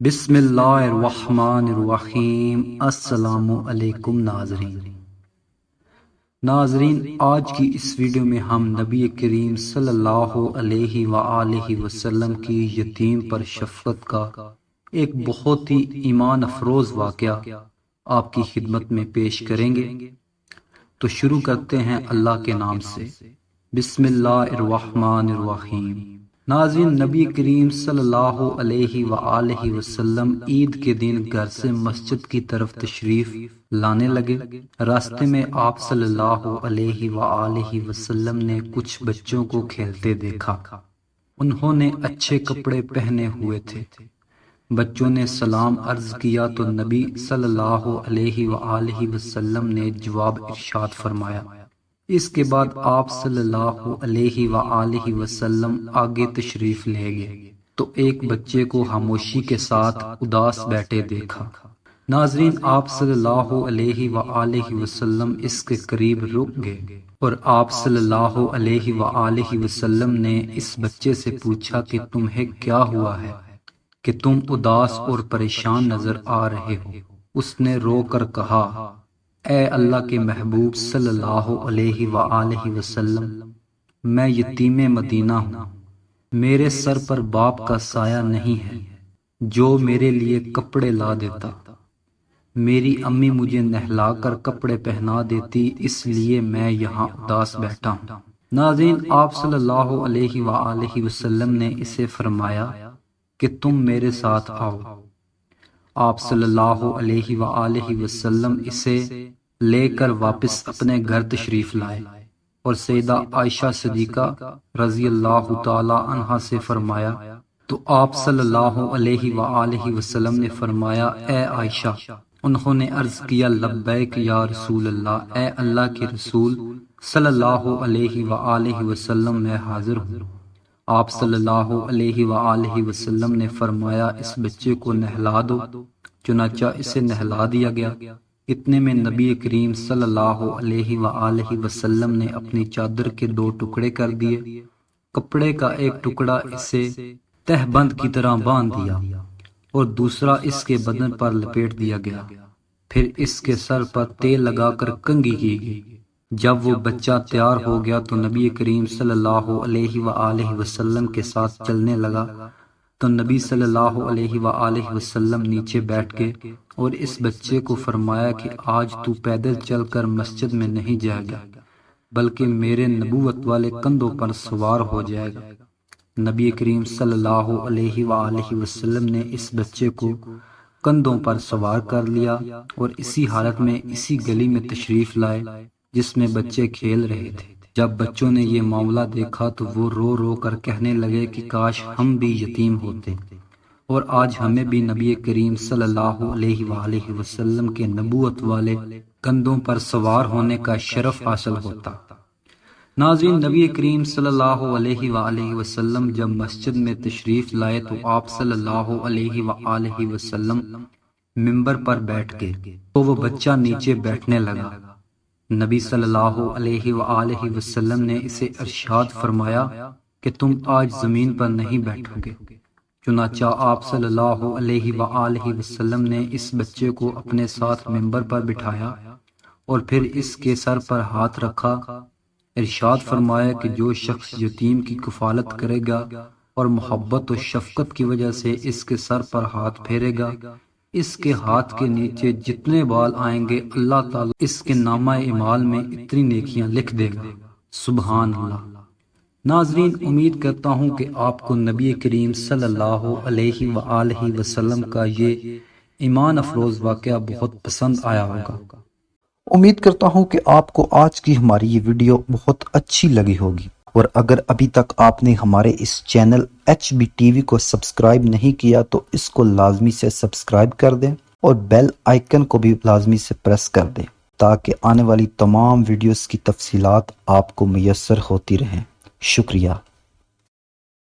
بسم اللہ الرحمن الرحیم۔ السلام علیکم ناظرین، آج کی اس ویڈیو میں ہم نبی کریم صلی اللہ علیہ وآلہ وسلم کی یتیم پر شفقت کا ایک بہت ہی ایمان افروز واقعہ آپ کی خدمت میں پیش کریں گے۔ تو شروع کرتے ہیں اللہ کے نام سے۔ بسم اللہ الرحمن الرحیم۔ ناظرین، نبی کریم صلی اللہ علیہ وآلہ وسلم عید کے دن گھر سے مسجد کی طرف تشریف لانے لگے۔ راستے میں آپ صلی اللہ علیہ وآلہ وسلم نے کچھ بچوں کو کھیلتے دیکھا۔ انہوں نے اچھے کپڑے پہنے ہوئے تھے۔ بچوں نے سلام عرض کیا تو نبی صلی اللہ علیہ وآلہ وسلم نے جواب ارشاد فرمایا۔ اس کے بعد آپ صلی اللہ علیہ وآلہ وسلم آگے تشریف لے گئے تو ایک بچے کو خاموشی کے ساتھ اداس بیٹھے دیکھا۔ ناظرین، آپ صلی اللہ علیہ وآلہ وسلم اس کے قریب رک گئے اور آپ صلی اللہ علیہ وآلہ وسلم نے اس بچے سے پوچھا کہ تمہیں کیا ہوا ہے کہ تم اداس اور پریشان نظر آ رہے ہو؟ اس نے رو کر کہا، اے اللہ کے محبوب صلی اللہ علیہ وآلہ وسلم، میں یتیم مدینہ ہوں۔ میرے سر پر باپ کا سایہ نہیں ہے جو میرے لیے کپڑے لا دیتا۔ میری امی مجھے نہلا کر کپڑے پہنا دیتی، اس لیے میں یہاں اداس بیٹھا ہوں۔ ناظرین، آپ صلی اللہ علیہ وآلہ وسلم نے اسے فرمایا کہ تم میرے ساتھ آؤ۔ آپ صلی اللہ علیہ وآلہ وسلم اسے لے کر واپس اپنے گھر تشریف لائے اور سیدہ عائشہ صدیقہ رضی اللہ تعالی عنہا سے فرمایا تو آپ صلی اللہ علیہ وآلہ وسلم نے فرمایا، اے عائشہ۔ انہوں نے عرض کیا، لبیک یا رسول اللہ، اے اللہ کے رسول صلی اللہ علیہ وآلہ وسلم، میں حاضر ہوں۔ آپ صلی اللہ علیہ وآلہ وسلم نے فرمایا، اس بچے کو نہلا دو۔ چنانچہ اسے نہلا دیا گیا۔ اتنے میں نبی کریم صلی اللہ علیہ وآلہ وسلم نے اپنی چادر کے 2 ٹکڑے کر دیے۔ کپڑے کا ایک ٹکڑا اسے تہ بند کی طرح باندھ دیا اور دوسرا اس کے بدن پر لپیٹ دیا گیا۔ پھر اس کے سر پر تیل لگا کر کنگھی کی گئی۔ جب وہ بچہ تیار ہو گیا تو نبی کریم صلی اللہ علیہ وآلہ وسلم کے ساتھ چلنے لگا تو نبی صلی اللہ علیہ وآلہ وسلم نیچے بیٹھ گئے اور اس بچے کو فرمایا کہ آج تو پیدل چل کر مسجد میں نہیں جائے گا بلکہ میرے نبوت والے کندھوں پر سوار ہو جائے گا۔ نبی کریم صلی اللہ علیہ وآلہ وسلم نے اس بچے کو کندھوں پر سوار کر لیا اور اسی حالت میں اسی گلی میں تشریف لائے جس میں بچے کھیل رہے تھے۔ جب بچوں نے یہ معاملہ دیکھا تو وہ رو رو کر کہنے لگے کہ کاش ہم بھی یتیم ہوتے اور آج ہمیں بھی نبی کریم صلی اللہ علیہ وآلہ وسلم کے نبوت والے کندھوں پر سوار ہونے کا شرف حاصل ہوتا۔ ناظرین، نبی کریم صلی اللہ علیہ وآلہ وسلم جب مسجد میں تشریف لائے تو آپ صلی اللہ علیہ وآلہ وسلم منبر پر بیٹھ گئے تو وہ بچہ نیچے بیٹھنے لگا۔ نبی صلی اللہ علیہ وآلہ وسلم نے اسے ارشاد فرمایا کہ تم آج زمین پر نہیں بیٹھو گے۔ چنانچہ آپ صلی اللہ علیہ وآلہ وسلم نے اس بچے کو اپنے ساتھ منبر پر بٹھایا اور پھر اس کے سر پر ہاتھ رکھا۔ ارشاد فرمایا کہ جو شخص یتیم کی کفالت کرے گا اور محبت و شفقت کی وجہ سے اس کے سر پر ہاتھ پھیرے گا، اس کے ہاتھ کے نیچے جتنے بال آئیں گے اللہ تعالیٰ اس کے نامہ اعمال میں اتنی نیکیاں لکھ دے گا۔ سبحان اللہ۔ ناظرین، امید کرتا ہوں کہ آپ کو نبی کریم صلی اللہ علیہ وآلہ وسلم کا یہ ایمان افروز واقعہ بہت پسند آیا ہوگا۔ امید کرتا ہوں کہ آپ کو آج کی ہماری یہ ویڈیو بہت اچھی لگی ہوگی، اور اگر ابھی تک آپ نے ہمارے اس چینل HB TV کو سبسکرائب نہیں کیا تو اس کو لازمی سے سبسکرائب کر دیں اور بیل آئیکن کو بھی لازمی سے پریس کر دیں تاکہ آنے والی تمام ویڈیوز کی تفصیلات آپ کو میسر ہوتی رہیں۔ شکریہ۔